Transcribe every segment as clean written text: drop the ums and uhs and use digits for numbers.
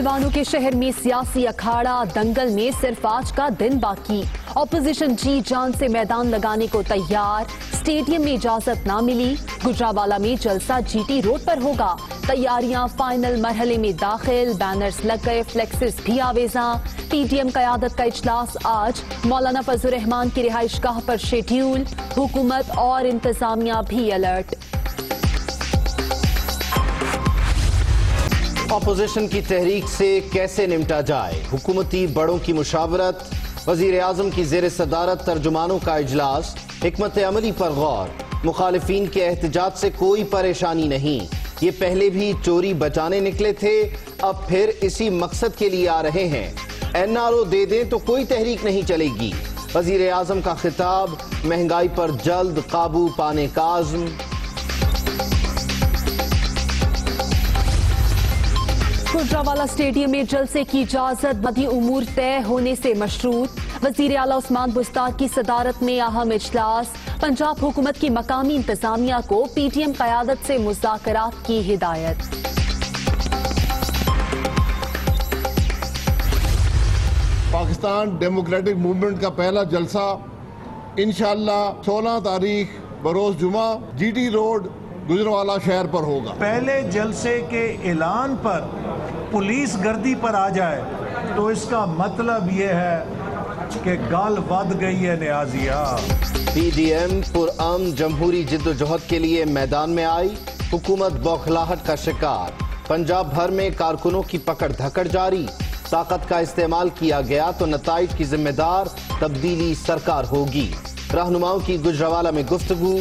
मुसलमानों के शहर में सियासी अखाड़ा दंगल में सिर्फ आज का दिन बाकी। ऑपोजिशन जी जान से मैदान लगाने को तैयार। स्टेडियम में इजाजत ना मिली। गुजरावाला में जलसा जीटी रोड पर होगा। तैयारियां फाइनल मरहले में दाखिल। बैनर्स लग गए, फ्लेक्सेस भी आवेजा। पीटीएम क़यादत का इजलास आज मौलाना फजल रहमान की रिहाइशगाह पर शेड्यूल। हुकूमत और इंतजामिया भी अलर्ट। अपोजिशन की तहरीक से कैसे निपटा जाए, हुकूमती बड़ों की मुशावरत। वजीर आजम की जेर सदारत तर्जुमानों का इजलास। हिकमत अमली पर गौर। मुखालिफिन के एहतजाज से कोई परेशानी नहीं, ये पहले भी चोरी बचाने निकले थे, अब फिर इसी मकसद के लिए आ रहे हैं। एनआरओ दे दें तो कोई तहरीक नहीं चलेगी। वजीर आजम का खिताब। महंगाई पर जल्द काबू पाने का आज़म। गुजरावाला स्टेडियम में जलसे की इजाजत बदी उमूर तय होने से मशरूत। वजीर आला उस्मान बुस्तार की सदारत में अहम इजलास। पंजाब हुकूमत की मकामी इंतजामिया को पीटीएम क़यादत से मुज़ाकरात की हिदायत। पाकिस्तान डेमोक्रेटिक मूवमेंट का पहला जलसा इंशाअल्लाह 16 तारीख बरोज जुमा जीटी रोड गुजरावाला शहर पर होगा। पहले जलसे के ऐलान पर पुलिस गर्दी पर आ जाए तो इसका मतलब ये है कि गाल वध गई है न्याजिया। पीडीएम पुरअमन जमहूरी जिद्दोजहद के लिए मैदान में आई। हुकूमत बौखलाहट का शिकार। पंजाब भर में कारकुनों की पकड़ धकड़ जारी। ताकत का इस्तेमाल किया गया तो नताइज की जिम्मेदार तब्दीली सरकार होगी। रहनुमाओं की गुजरावाला में गुफ्तगू।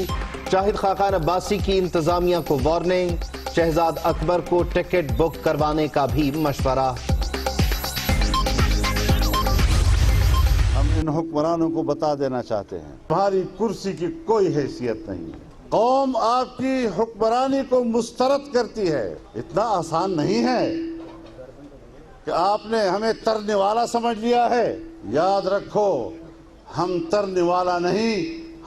शाहिद खाकान अब्बासी की इंतजामिया को वार्निंग। शहजाद अकबर को टिकट बुक करवाने का भी मशवरा। हम इन हुक्मरानों को बता देना चाहते हैं, तुम्हारी कुर्सी की कोई हैसियत नहीं। कौम आपकी हुक्मरानी को मुस्तरद करती है। इतना आसान नहीं है कि आपने हमें तरने वाला समझ लिया है। याद रखो, हम तरने वाला नहीं,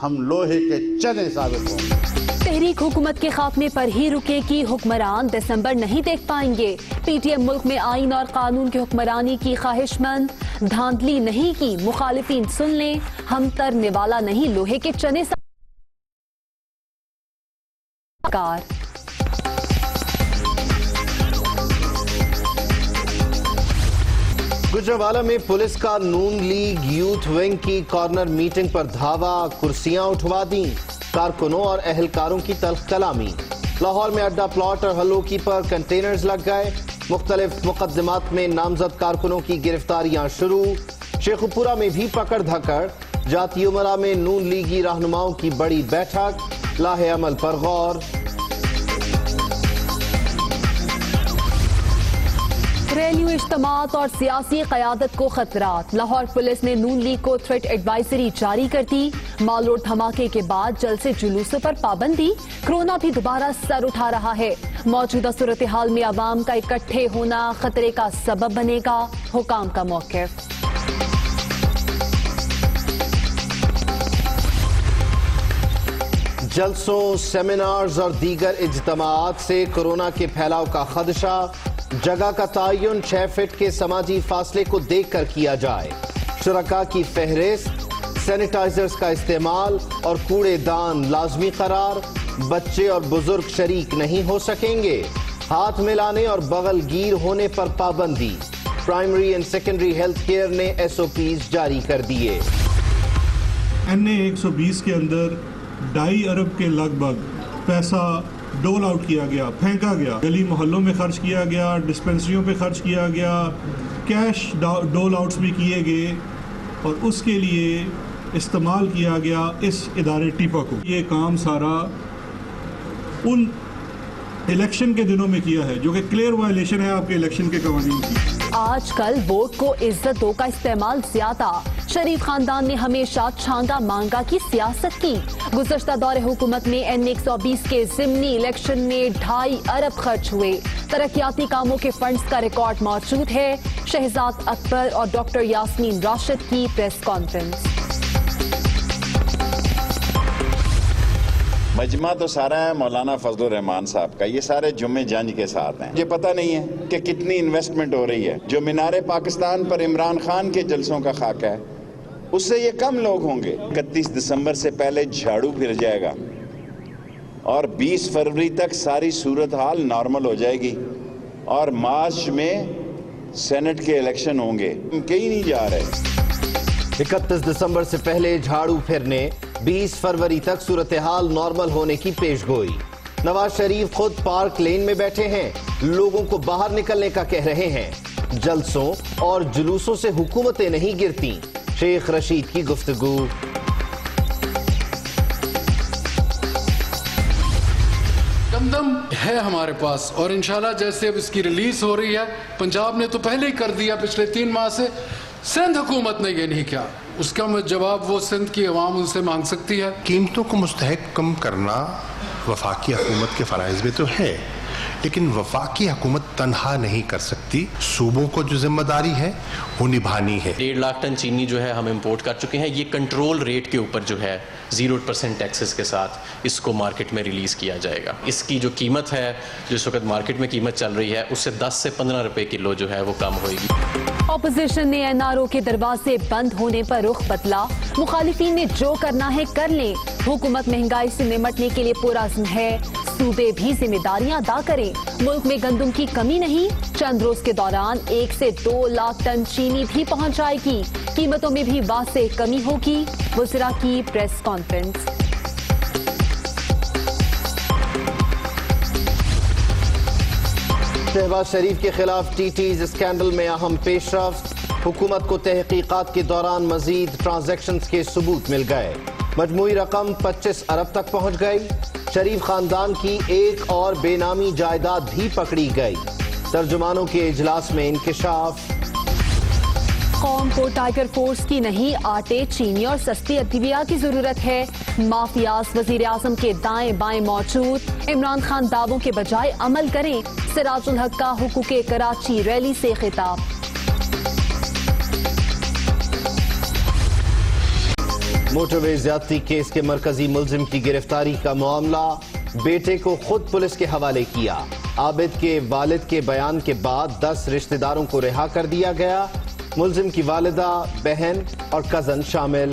हम लोहे के चने साबित होंगे। तहरीक हुकूमत के खात्मे पर ही रुकेगी। हुक्मरान दिसंबर नहीं देख पाएंगे। पीटीएम मुल्क में आईन और कानून की हुक्मरानी की ख्वाहिशमंद। धांधली नहीं की, मुखालिफिन सुन लें, हम तरने वाला नहीं, लोहे के चने सरकार। गुजरावाला में पुलिस का नून लीग यूथ विंग की कॉर्नर मीटिंग पर धावा। कुर्सियां उठवा दी। कारकुनों और अहलकारों की तल्ख कलामी। लाहौर में अड्डा प्लॉट और हलोकी पर कंटेनर्स लग गए। मुख्तलिफ मुकदमात में नामजद कारकुनों की गिरफ्तारियां शुरू। शेखुपुरा में भी पकड़ धकड़। जाती उमरा में नून लीगी रहनुमाओं की बड़ी बैठक। लाहे अमल पर गौर। घरेलू इज्तिमात और सियासी क़यादत को खतरात। लाहौर पुलिस ने नून लीग को थ्रेट एडवाइजरी जारी कर दी। माल रोड धमाके के बाद जलसे जुलूसों पर पाबंदी। कोरोना भी दोबारा सर उठा रहा है। मौजूदा सूरत हाल में आवाम का इकट्ठे होना खतरे का सबब बनेगा। हुकाम का मौक़िफ़। जलसों, सेमिनार्स और दीगर इज्तिमात से कोरोना के फैलाव का खदशा। जगह का तयन 6 फीट के समाजी फासले को देखकर किया जाए। शुरका की फहरिस्त। सैनिटाइजर्स का इस्तेमाल और कूड़ेदान लाजमी करार। बच्चे और बुजुर्ग शरीक नहीं हो सकेंगे। हाथ मिलाने और बगलगीर होने पर पाबंदी। Primary and secondary health care ने SOPs जारी कर दिए। NA 120 के अंदर 2.5 अरब के लगभग पैसा डोल आउट किया गया, फेंका गया। गली मोहल्लों में खर्च किया गया, डिस्पेंसरियों पे खर्च किया गया, कैश डोल आउट्स भी किए गए और उसके लिए इस्तेमाल किया गया इस इदारे टीपा को। ये काम सारा उन इलेक्शन के दिनों में किया है जो कि क्लियर वायलेशन है आपके इलेक्शन के कवानीन की। आजकल वोट को इज्जत दो का इस्तेमाल ज्यादा। शरीफ खानदान ने हमेशा छांगा मांगा की सियासत की। गुज़श्ता दौरे हुकूमत में NA 120 के ज़िमनी इलेक्शन में 2.5 अरब खर्च हुए। तरक्याती कामों के फंड्स का रिकॉर्ड मौजूद है। शहजाद अकबर और डॉक्टर यास्मीन राशिद की प्रेस कॉन्फ्रेंस। مجمع تو سارا ہے مولانا فضل الرحمان صاحب کا، یہ سارے جمعے جنج کے ساتھ ہیں. یہ پتہ نہیں ہے کہ کتنی انویسٹمنٹ ہو رہی ہے. جو مینار پاکستان پر عمران خان کے جلسوں کا خاکہ ہے اس سے یہ کم لوگ ہوں گے. 31 دسمبر سے پہلے جھاڑو پھر جائے گا اور 20 فروری تک ساری صورتحال نارمل ہو جائے گی اور مارچ میں سینٹ کے الیکشن ہوں گے. کہیں نہیں جا رہے. 31 دسمبر سے پہلے جھاڑو پھرنے، 20 فروری تک صورتحال نارمل ہونے کی پیش گوئی. نواز شریف خود پارک لین میں بیٹھے ہیں، لوگوں کو باہر نکلنے کا کہہ رہے ہیں. جلسوں اور جلوسوں سے حکومتیں نہیں گرتی، شیخ رشید کی گفتگو. کندم ہے ہمارے پاس اور انشاءاللہ جیسے اب اس کی ریلیز ہو رہی ہے، پنجاب نے تو پہلے ہی کر دیا پچھلے 3 ماہ سے، سندھ حکومت نے یہ نہیں کیا. اس کا جواب وہ سندھ کی عوام ان سے مانگ سکتی ہے. قیمتوں کو مستحکم کرنا وفاقی حکومت کے فرائض میں تو ہے، لیکن وفاقی حکومت تنہا نہیں کر سکتی. صوبوں کو جو ذمہ داری ہے وہ نبھانی ہے. 1.5 لاکھ ٹن چینی جو ہے ہم امپورٹ کر چکے ہیں. یہ کنٹرول ریٹ کے اوپر جو ہے 0% ٹیکسز کے ساتھ اس کو مارکیٹ میں ریلیز کیا جائے گا. اس کی جو قیمت ہے جو اس وقت مارکیٹ میں قیمت چل رہی ہے اس سے 10 سے 15 روپے کلو جو ہے وہ کم ہوئے گی. اپوزیشن نے NRO کے دروازے بند ہونے پر رخ بدلا. مخالفین نے جو کرنا ہے کر لیں، حکومت مہنگائی سے نمٹنے کے لیے پرعزم ہے. صوبے بھی ذمہ داریاں ادا کریں. ملک میں گندم کی کمی نہیں، چند روز کے دوران 1 سے 2 لاکھ ٹن چینی بھی پہنچ جائے گی. قیمتوں میں بھی واضح کمی ہوگی. وزراء کی پریس کانفرنس. شہباز شریف کے خلاف TT's اسکینڈل میں اہم پیش رفت. حکومت کو تحقیقات کے دوران مزید ٹرانزیکشنز کے ثبوت مل گئے. مجموعی رقم 25 ارب تک پہنچ گئی. شریف خاندان کی ایک اور بے نامی جائیداد بھی پکڑی گئی. ترجمانوں کے اجلاس میں انکشاف. قوم کو ٹائیگر فورس کی نہیں، آٹے، چینی اور سستی ادویات کی ضرورت ہے. مافیاز وزیر اعظم کے دائیں بائیں موجود. عمران خان دعووں کے بجائے عمل کریں. سراج الحق کا حقوق کراچی ریلی سے خطاب. موٹر وے زیادتی کیس کے مرکزی ملزم کی گرفتاری کا معاملہ، بیٹے کو خود پولیس کے حوالے کیا. عابد کے والد کے بیان کے بعد 10 رشتہ داروں کو رہا کر دیا گیا. ملزم کی والدہ، بہن اور کزن شامل.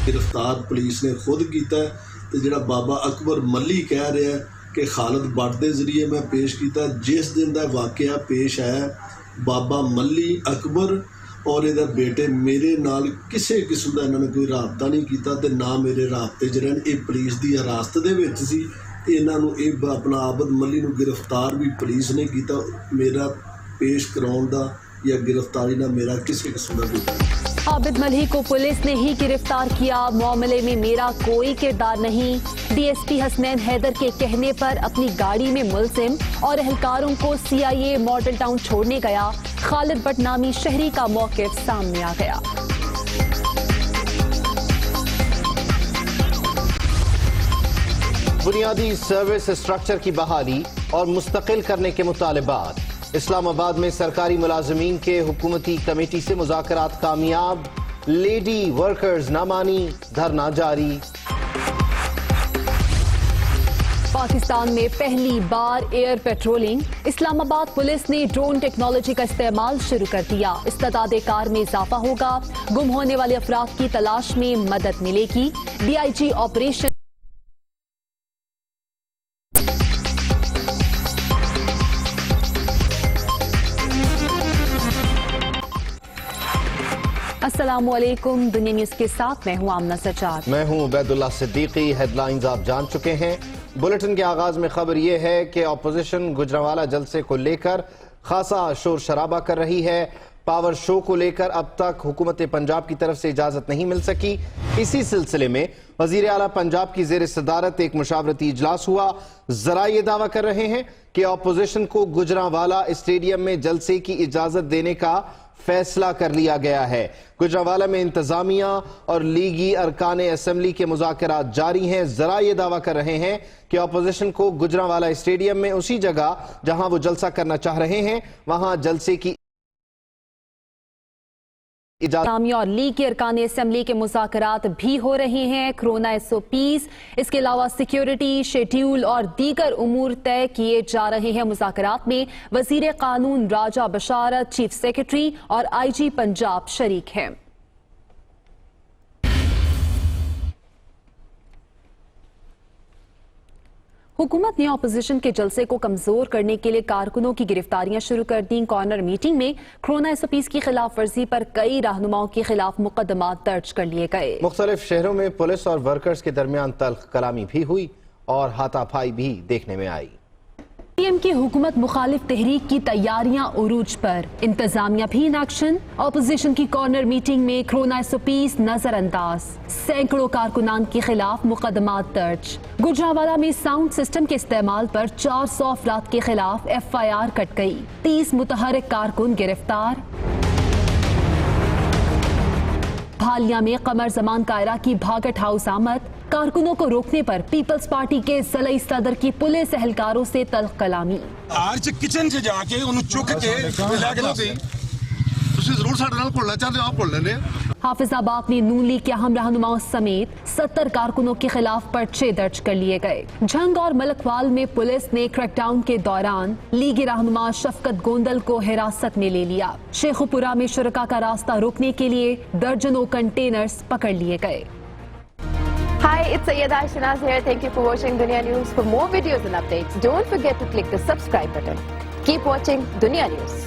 گرفتار پولیس نے خود کیتا ہے تے جڑا بابا اکبر ملی کہہ رہا ہے کہ خالد بٹ دے ذریعے میں پیش کیتا ہے. جس دن دا واقعہ پیش آیا بابا ملی اکبر اور یہ بیٹے میرے نال کسے قسم دا انہوں نے کوئی رابطہ نہیں کیتا تے نہ میرے رابطے جڑے یہ پولیس دی حراست دے وچ سی. انہوں اپنا عابد ملی نو گرفتار بھی پولیس نے کیتا. میرا پیش کراؤن دا یا گرفتاری نہ میرا کسی قسم دا کوئی. عابد ملی کو پولیس نے ہی گرفتار کیا. معاملے میں میرا کوئی کردار نہیں. DSP حسنین حیدر کے کہنے پر اپنی گاڑی میں ملزم اور اہلکاروں کو CIA ماڈل ٹاؤن چھوڑنے گیا. خالد بٹ نامی شہری کا موقف سامنے آ گیا. بنیادی سروس اسٹرکچر کی بحالی اور مستقل کرنے کے مطالبات. اسلام آباد میں سرکاری ملازمین کے حکومتی کمیٹی سے مذاکرات کامیاب. لیڈی ورکرز نہ مانی، دھرنا جاری. پاکستان میں پہلی بار ایئر پیٹرولنگ. اسلام آباد پولیس نے ڈرون ٹیکنالوجی کا استعمال شروع کر دیا. استعداد کار میں اضافہ ہوگا. گم ہونے والے افراد کی تلاش میں مدد ملے گی. DIG operation. السلام علیکم. دنیا نیوز کے ساتھ میں ہوں آمنہ سجاد. میں ہوں عبید اللہ صدیقی. ہیڈ لائنز آپ جان چکے ہیں. بلیٹن کے آغاز میں خبر یہ ہے کہ اپوزیشن گجرانوالہ جلسے کو لے کر خاصا شور شرابہ کر رہی ہے. پاور شو کو لے کر اب تک حکومت پنجاب کی طرف سے اجازت نہیں مل سکی. اسی سلسلے میں وزیر اعلیٰ پنجاب کی زیر صدارت ایک مشاورتی اجلاس ہوا. ذرائع یہ دعویٰ کر رہے ہیں کہ اپوزیشن کو گجرانوالہ اسٹیڈیم میں جلسے کی اجازت دینے کا فیصلہ کر لیا گیا ہے. گجرانوالہ میں انتظامیہ اور لیگی ارکان اسمبلی کے مذاکرات جاری ہیں. ذرائع یہ دعویٰ کر رہے ہیں کہ اپوزیشن کو گجرانوالہ اسٹیڈیم میں اسی جگہ جہاں وہ جلسہ کرنا چاہ رہے ہیں وہاں جلسے کی इस्लामी और लीग के अरकान असेंबली के मुज़ाकरात भी हो रहे हैं। कोरोना SOPs, इसके अलावा सिक्योरिटी, शेड्यूल और दीगर उमूर तय किए जा रहे हैं। मुज़ाकरात में वज़ीर कानून राजा बशारत, चीफ सेक्रेटरी और IG पंजाब शरीक हैं। हुकूमत ने अपोजिशन के जलसे को कमजोर करने के लिए कारकुनों की गिरफ्तारियां शुरू कर दी। कॉर्नर मीटिंग में कोरोना SOPs की खिलाफ वर्जी पर कई रहनुमाओं के खिलाफ मुकदमा दर्ज कर लिए गए। मुख्तलिफ शहरों में पुलिस और वर्कर्स के दरमियान तल्ख कलामी भी हुई और हाथापाई भी देखने में आई। PM की हुकूमत मुखालिफ तहरीक की तैयारियां उरूज पर, इंतजामिया भी इन एक्शन। अपोजिशन की कॉर्नर मीटिंग में कोरोना SOPs नजरअंदाज, सैकड़ों कारकुनान के खिलाफ मुकदमात दर्ज। गुजरावाला में साउंड सिस्टम के इस्तेमाल पर 400 अफराद के खिलाफ FIR कट गई। 30 मुतहरिक कारकुन गिरफ्तार। भालिया में कमर जमान कायरा की भागट हाउस आमद, कारकुनों को रोकने पर पीपल्स पार्टी के ज़िला सदर की पुलिस एहलकारों से तल्ख कलामी। आज किचन से जाके उन्हें चुक के लेके गई, ਤੁਸੀਂ ਜ਼ਰੂਰ ਸਾਡੇ ਨਾਲ ਭੁੱਲਣਾ ਚਾਹते हो, आप भुल लेने। हाफिजाबाद में नून लीग के अहम रहनुमाओं समेत 70 कारकुनों के खिलाफ पर्चे दर्ज कर लिए गए। झंग और मलकवाल में पुलिस ने क्रैकडाउन के दौरान लीगी रहनुमा शफकत गोंदल को हिरासत में ले लिया। शेखुपुरा में शुरका का रास्ता रोकने के लिए दर्जनों कंटेनर्स पकड़ लिए गए। Hi, it's Sayyeda Shanaz here. Thank you for watching Dunia News. For more videos and updates, don't forget to click the subscribe button. Keep watching Dunia News.